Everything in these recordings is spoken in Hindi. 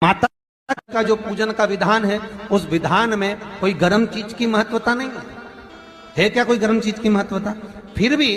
माता का जो पूजन का विधान है, उस विधान में कोई गर्म चीज की महत्वता नहीं है क्या? कोई गर्म चीज की महत्वता? फिर भी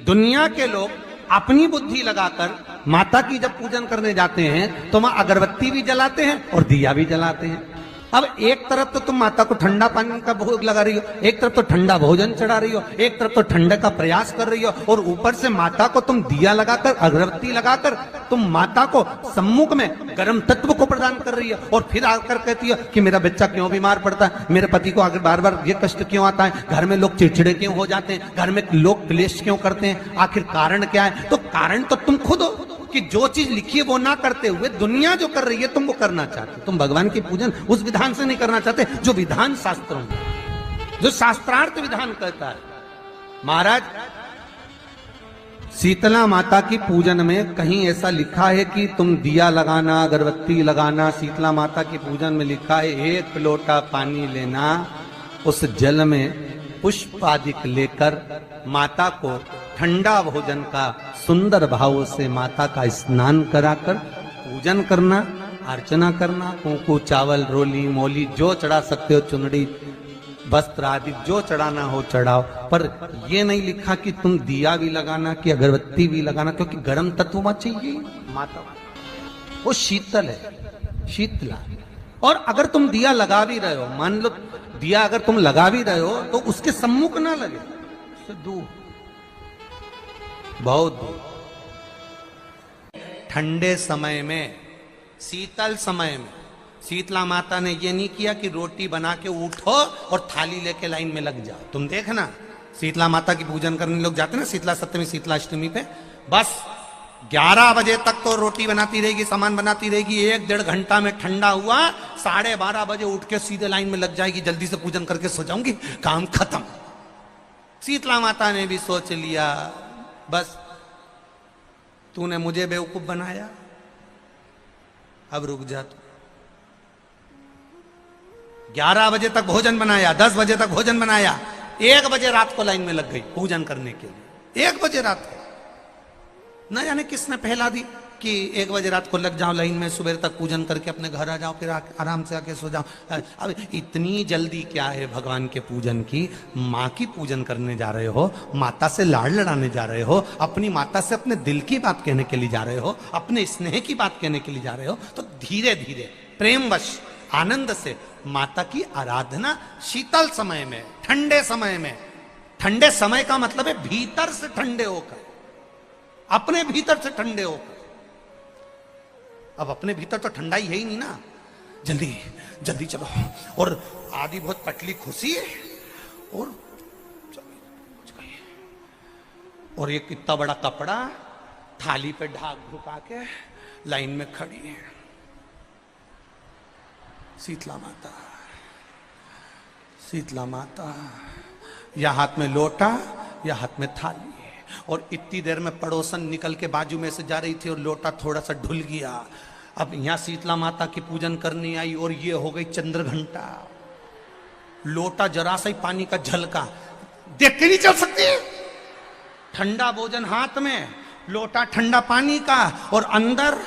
दुनिया के लोग अपनी बुद्धि लगाकर माता की जब पूजन करने जाते हैं तो वहां अगरबत्ती भी जलाते हैं और दिया भी जलाते हैं। अब एक तरफ तो तुम माता को ठंडा पानी का भोग लगा रही हो, एक तरफ तो ठंडा भोजन चढ़ा रही हो, एक तरफ तो ठंडे का प्रयास कर रही हो, और ऊपर से माता को तुम दिया लगाकर अगरबत्ती लगाकर तुम माता को सम्मुख में गर्म तत्व को प्रदान कर रही हो। और फिर आकर कहती हो कि मेरा बच्चा क्यों बीमार पड़ता है, मेरे पति को आगे बार बार ये कष्ट क्यों आता है, घर में लोग चिड़चिड़े क्यों हो जाते हैं, घर में लोग क्लेश क्यों करते हैं, आखिर कारण क्या है? तो कारण तो तुम खुद हो कि जो चीज लिखी है वो ना करते हुए दुनिया जो कर रही है तुम वो करना चाहते। तुम भगवान की पूजन उस विधान से नहीं करना चाहते जो विधान शास्त्रों में, जो शास्त्रार्थ विधान कहता है। महाराज, शीतला माता की पूजन में कहीं ऐसा लिखा है कि तुम दिया लगाना, अगरबत्ती लगाना? शीतला माता की पूजन में लिखा है एक लोटा पानी लेना, उस जल में पुष्प आदि लेकर माता को ठंडा भोजन का सुंदर भाव से माता का स्नान कराकर पूजन करना, अर्चना करना, कुंकू चावल रोली मोली जो चढ़ा सकते हो, चुनड़ी वस्त्र आदि जो चढ़ाना हो चढ़ाओ। पर यह नहीं लिखा कि तुम दिया भी लगाना कि अगरबत्ती भी लगाना, क्योंकि गर्म तत्व मत चाहिए माता, वो शीतल है, शीतला। और अगर तुम दिया लगा भी रहे हो, मान लो दिया अगर तुम लगा भी रहे हो तो उसके सम्मुख ना लगे, उससे दूर, बहुत दूर। ठंडे समय में, शीतल समय में शीतला माता ने ये नहीं किया कि रोटी बना के उठो और थाली लेके लाइन में लग जाओ। तुम देखना शीतला माता की पूजन करने लोग जाते ना शीतला सप्तमी शीतला अष्टमी पे, बस 11 बजे तक तो रोटी बनाती रहेगी, सामान बनाती रहेगी, 1-1.5 घंटा में ठंडा हुआ, 12:30 बजे उठ के सीधे लाइन में लग जाएगी, जल्दी से पूजन करके सो जाऊंगी, काम खत्म। शीतला माता ने भी सोच लिया बस तूने मुझे बेवकूफ बनाया, अब रुक जा तू। 11 बजे तक भोजन बनाया, 10 बजे तक भोजन बनाया, 1 बजे रात को लाइन में लग गई पूजन करने के लिए। 1 बजे रात को न जाने किसने पहला दी कि 1 बजे रात को लग जाओ लाइन में, सुबह तक पूजन करके अपने घर आ जाओ, फिर आराम से आके सो जाओ। अब इतनी जल्दी क्या है भगवान के पूजन की? माँ की पूजन करने जा रहे हो, माता से लाड़ लड़ाने जा रहे हो, अपनी माता से अपने दिल की बात कहने के लिए जा रहे हो, अपने स्नेह की बात कहने के लिए जा रहे हो, तो धीरे धीरे प्रेमवश आनंद से माता की आराधना शीतल समय में, ठंडे समय में। ठंडे समय का मतलब है भीतर से ठंडे होकर, अपने भीतर से ठंडे होकर। अब अपने भीतर तो ठंडा ही है ही नहीं ना, जल्दी जल्दी चलो, और आदि बहुत पतली खुशी है, और ये कितना बड़ा कपड़ा थाली पे ढाक ढुका के लाइन में खड़ी है शीतला माता। शीतला माता, या हाथ में लोटा या हाथ में थाली, और इतनी देर में पड़ोसन निकल के बाजू में से जा रही थी और लोटा थोड़ा सा ढुल गया। अब यहां शीतला माता की पूजन करनी आई और ये हो गई चंद्र घंटा, लोटा जरा सा ही पानी का झलका, देख के नहीं चल सकती। ठंडा भोजन हाथ में, लोटा ठंडा पानी का, और अंदर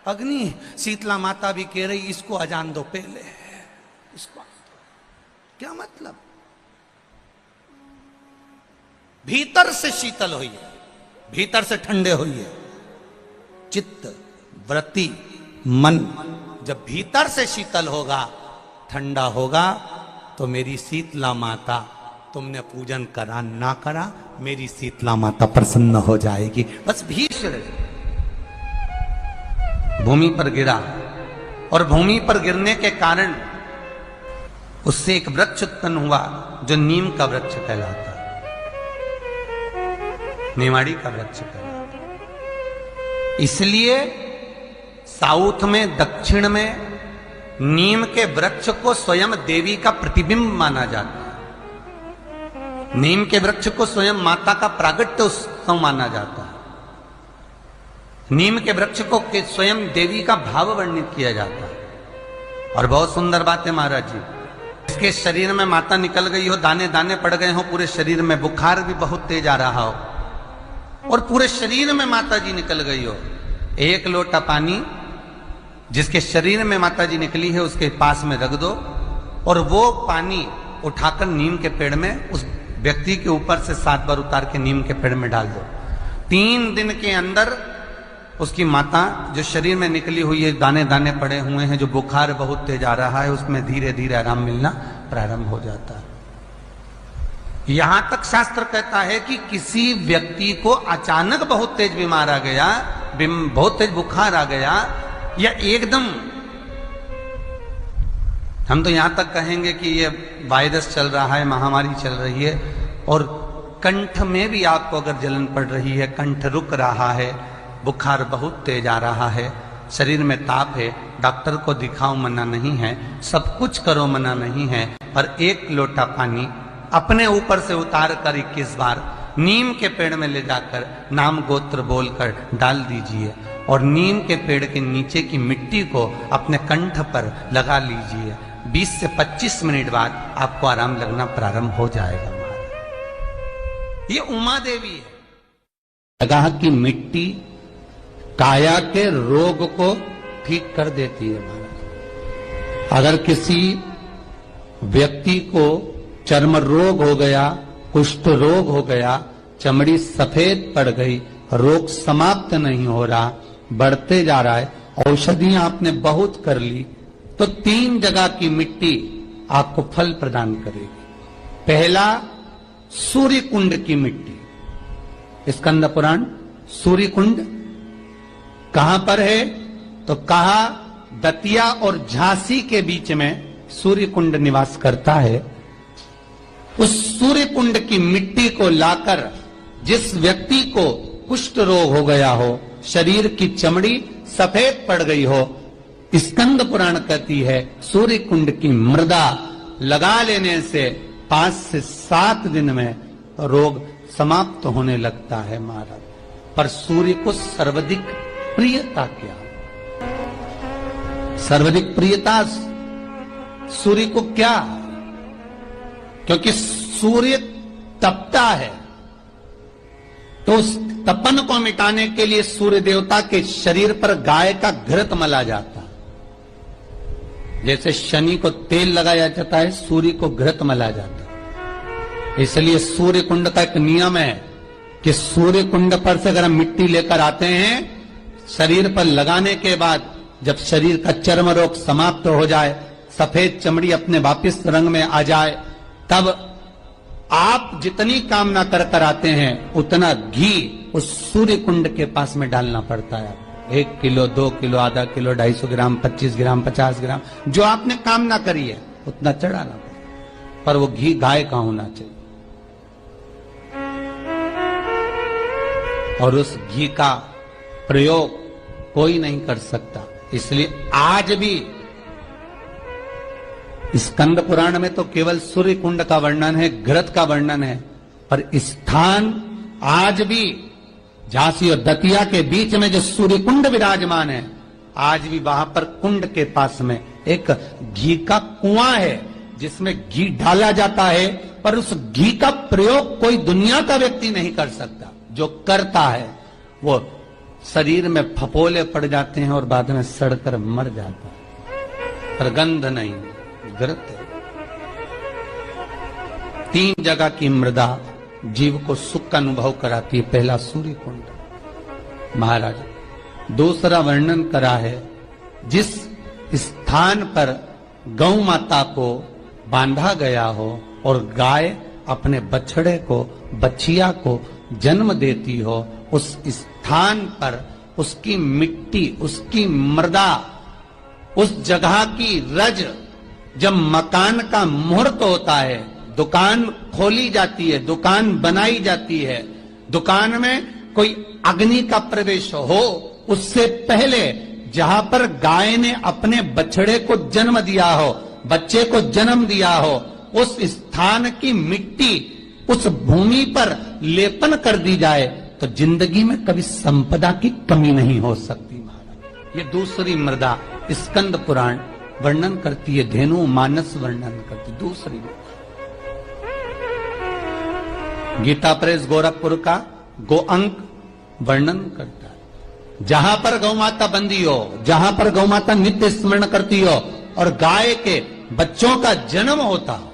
अग्नि। शीतला माता भी कह रही इसको अजान दो पहले, इसको क्या मतलब? भीतर से शीतल होइए, भीतर से ठंडे होइए। चित्त वृत्ति मन जब भीतर से शीतल होगा, ठंडा होगा, तो मेरी शीतला माता, तुमने पूजन करा ना करा, मेरी शीतला माता प्रसन्न हो जाएगी। बस भीष्म भूमि पर गिरा, और भूमि पर गिरने के कारण उससे एक वृक्ष उत्पन्न हुआ जो नीम का वृक्ष कहलाता है, नेमाड़ी का वृक्ष कहलाता। इसलिए साउथ में, दक्षिण में नीम के वृक्ष को स्वयं देवी का प्रतिबिंब माना जाता है। नीम के वृक्ष को स्वयं माता का प्रागट्य उत्सव माना जाता है। नीम के वृक्ष को स्वयं देवी का भाव वर्णित किया जाता है। और बहुत सुंदर बात है महाराज जी, इसके शरीर में माता निकल गई हो, दाने दाने पड़ गए हो पूरे शरीर में, बुखार भी बहुत तेज आ रहा हो, और पूरे शरीर में माता जी निकल गई हो, 1 लोटा पानी जिसके शरीर में माता जी निकली है उसके पास में रख दो और वो पानी उठाकर नीम के पेड़ में उस व्यक्ति के ऊपर से 7 बार उतार के नीम के पेड़ में डाल दो। 3 दिन के अंदर उसकी माता जो शरीर में निकली हुई है, दाने दाने पड़े हुए हैं, जो बुखार बहुत तेज आ रहा है, उसमें धीरे धीरे आराम मिलना प्रारंभ हो जाता है। यहां तक शास्त्र कहता है कि किसी व्यक्ति को अचानक बहुत तेज बीमार आ गया, बहुत तेज बुखार आ गया, या एकदम, हम तो यहां तक कहेंगे कि ये वायरस चल रहा है, महामारी चल रही है, और कंठ में भी आपको अगर जलन पड़ रही है, कंठ रुक रहा है, बुखार बहुत तेज आ रहा है, शरीर में ताप है, डॉक्टर को दिखाओ मना नहीं है, सब कुछ करो मना नहीं है, पर 1 लोटा पानी अपने ऊपर से उतार कर 21 बार नीम के पेड़ में ले जाकर नाम गोत्र बोलकर डाल दीजिए और नीम के पेड़ के नीचे की मिट्टी को अपने कंठ पर लगा लीजिए। 20 से 25 मिनट बाद आपको आराम लगना प्रारंभ हो जाएगा। ये उमा देवी है। जगह की मिट्टी काया के रोग को ठीक कर देती है महाराज। अगर किसी व्यक्ति को चर्म रोग हो गया, कुष्ठ रोग हो गया, चमड़ी सफेद पड़ गई, रोग समाप्त नहीं हो रहा, बढ़ते जा रहा है, औषधियां आपने बहुत कर ली, तो 3 जगह की मिट्टी आपको फल प्रदान करेगी। पहला, सूर्य कुंड की मिट्टी। स्कंद पुराण सूर्य कुंड कहां पर है? तो कहा दतिया और झांसी के बीच में सूर्य कुंड निवास करता है। उस सूर्य कुंड की मिट्टी को लाकर जिस व्यक्ति को कुष्ठ रोग हो गया हो, शरीर की चमड़ी सफेद पड़ गई हो, स्कंद पुराण कहती है सूर्य कुंड की मृदा लगा लेने से 5 से 7 दिन में रोग समाप्त होने लगता है महाराज। पर सूर्य को सर्वाधिक प्रियता क्या? सर्वाधिक प्रियता सूर्य को क्या? क्योंकि सूर्य तपता है, तो उस तपन को मिटाने के लिए सूर्य देवता के शरीर पर गाय का घृत मला जाता। जैसे शनि को तेल लगाया जाता है, सूर्य को घृत मला जाता। इसलिए सूर्य कुंड का एक नियम है कि सूर्य कुंड पर से अगर हम मिट्टी लेकर आते हैं, शरीर पर लगाने के बाद जब शरीर का चर्म रोग समाप्त हो जाए, सफेद चमड़ी अपने वापिस रंग में आ जाए, तब आप जितनी कामना कर आते हैं उतना घी उस सूर्य कुंड के पास में डालना पड़ता है। 1 किलो, 2 किलो, आधा किलो, 250 ग्राम, 25 ग्राम, 50 ग्राम, जो आपने कामना करी है उतना चढ़ाना पड़ता। पर वो घी गाय का होना चाहिए, और उस घी का प्रयोग कोई नहीं कर सकता। इसलिए आज भी स्कंद पुराण में तो केवल सूर्य कुंड का वर्णन है, घृत का वर्णन है, पर स्थान आज भी झांसी और दतिया के बीच में जो सूर्य कुंड विराजमान है, आज भी वहां पर कुंड के पास में एक घी का कुआं है जिसमें घी डाला जाता है, पर उस घी का प्रयोग कोई दुनिया का व्यक्ति नहीं कर सकता। जो करता है वो शरीर में फपोले पड़ जाते हैं और बाद में सड़कर मर जाता है, पर गंध नहीं, घृत है। 3 जगह की मृदा जीव को सुख का अनुभव कराती है। पहला सूर्य कुंड महाराज। दूसरा वर्णन करा है जिस स्थान पर गौ माता को बांधा गया हो और गाय अपने बछड़े को, बछिया को जन्म देती हो, उस स्थान पर उसकी मिट्टी, उसकी मृदा, उस जगह की रज, जब मकान का मुहूर्त होता है, दुकान खोली जाती है, दुकान बनाई जाती है, दुकान में कोई अग्नि का प्रवेश हो, उससे पहले जहां पर गाय ने अपने बछड़े को जन्म दिया हो, बच्चे को जन्म दिया हो, उस स्थान की मिट्टी उस भूमि पर लेपन कर दी जाए तो जिंदगी में कभी संपदा की कमी नहीं हो सकती महाराज। ये दूसरी मृदा स्कंद पुराण वर्णन करती है, धेनु मानस वर्णन करती। दूसरी गीता प्रेस गोरखपुर का गोअंक वर्णन करता है। जहां पर गौ माता बंदी हो, जहां पर गौ माता नित्य स्मरण करती हो और गाय के बच्चों का जन्म होता हो।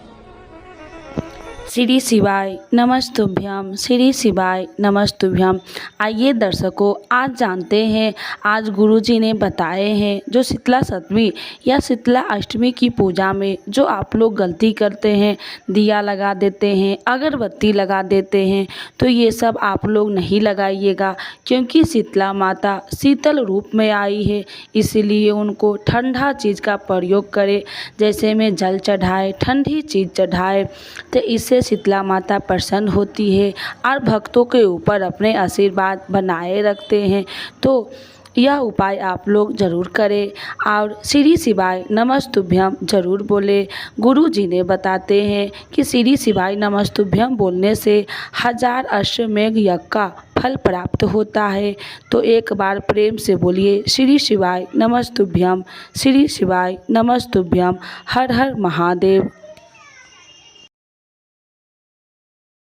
श्री शिवाय नमस्तुभ्यम, श्री शिवाय नमस्तुभ्यम। आइए दर्शकों, आज जानते हैं, आज गुरुजी ने बताए हैं जो शीतला सप्तमी या शीतला अष्टमी की पूजा में जो आप लोग गलती करते हैं, दिया लगा देते हैं, अगरबत्ती लगा देते हैं, तो ये सब आप लोग नहीं लगाइएगा, क्योंकि शीतला माता शीतल रूप में आई है, इसलिए उनको ठंडा चीज़ का प्रयोग करें। जैसे में जल चढ़ाए, ठंडी चीज़ चढ़ाए, तो इससे शीतला माता प्रसन्न होती है और भक्तों के ऊपर अपने आशीर्वाद बनाए रखते हैं। तो यह उपाय आप लोग ज़रूर करें और श्री शिवाय नमस्तुभ्यम ज़रूर बोले। गुरु जी ने बताते हैं कि श्री शिवाय नमस्तुभ्यम बोलने से 1000 अश्वमेघ यज्ञ का फल प्राप्त होता है। तो एक बार प्रेम से बोलिए श्री शिवाय नमस्तुभ्यम, श्री शिवाय नमस्तुभ्यम। हर हर महादेव।